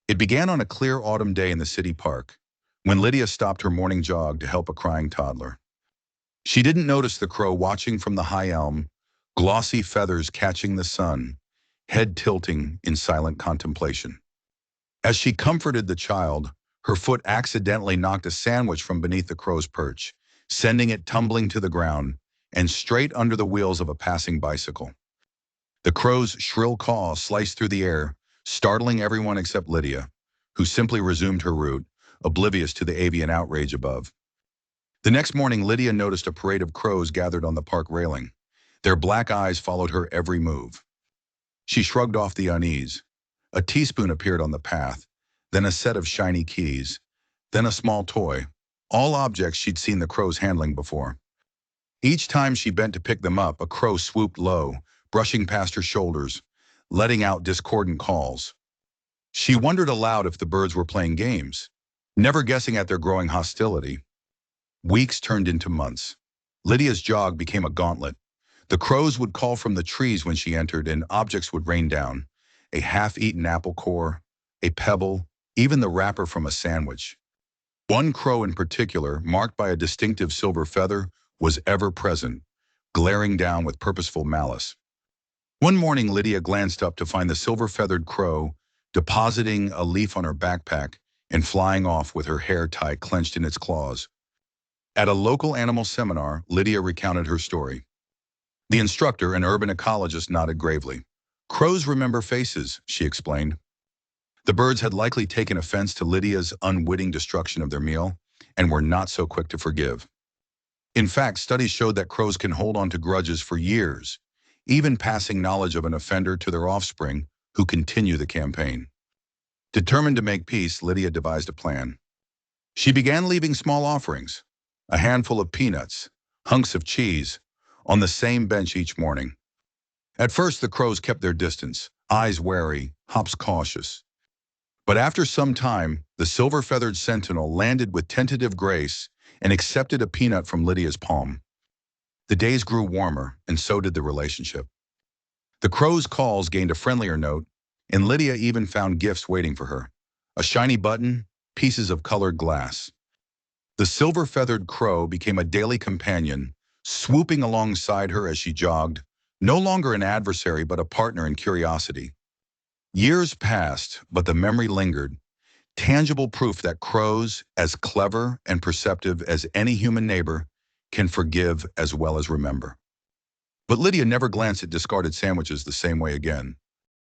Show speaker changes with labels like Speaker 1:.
Speaker 1: It began on a clear autumn day in the city park, when Lydia stopped her morning jog to help a crying toddler. She didn't notice the crow watching from the high elm, glossy feathers catching the sun, head tilting in silent contemplation. As she comforted the child, her foot accidentally knocked a sandwich from beneath the crow's perch, sending it tumbling to the ground and straight under the wheels of a passing bicycle. The crow's shrill call sliced through the air, startling everyone except Lydia, who simply resumed her route, oblivious to the avian outrage above. The next morning, Lydia noticed a parade of crows gathered on the park railing. Their black eyes followed her every move. She shrugged off the unease. A teaspoon appeared on the path, then a set of shiny keys, then a small toy, all objects she'd seen the crows handling before. Each time she bent to pick them up, a crow swooped low, brushing past her shoulders, letting out discordant calls. She wondered aloud if the birds were playing games, never guessing at their growing hostility. Weeks turned into months. Lydia's jog became a gauntlet. The crows would call from the trees when she entered, and objects would rain down. A half-eaten apple core, a pebble, even the wrapper from a sandwich. One crow in particular, marked by a distinctive silver feather, was ever present, glaring down with purposeful malice. One morning, Lydia glanced up to find the silver-feathered crow depositing a leaf on her backpack and flying off with her hair tie clenched in its claws. At a local animal seminar, Lydia recounted her story. The instructor, an urban ecologist, nodded gravely. "Crows remember faces," she explained. The birds had likely taken offense to Lydia's unwitting destruction of their meal and were not so quick to forgive. In fact, studies showed that crows can hold on to grudges for years, even passing knowledge of an offender to their offspring who continue the campaign. Determined to make peace, Lydia devised a plan. She began leaving small offerings, a handful of peanuts, hunks of cheese, on the same bench each morning. At first, the crows kept their distance, eyes wary, hops cautious. But after some time, the silver-feathered sentinel landed with tentative grace and accepted a peanut from Lydia's palm. The days grew warmer, and so did the relationship. The crow's calls gained a friendlier note, and Lydia even found gifts waiting for her. A shiny button, pieces of colored glass. The silver-feathered crow became a daily companion, swooping alongside her as she jogged, no longer an adversary but a partner in curiosity. Years passed, but the memory lingered, tangible proof that crows, as clever and perceptive as any human neighbor, can forgive as well as remember. But Lydia never glanced at discarded sandwiches the same way again.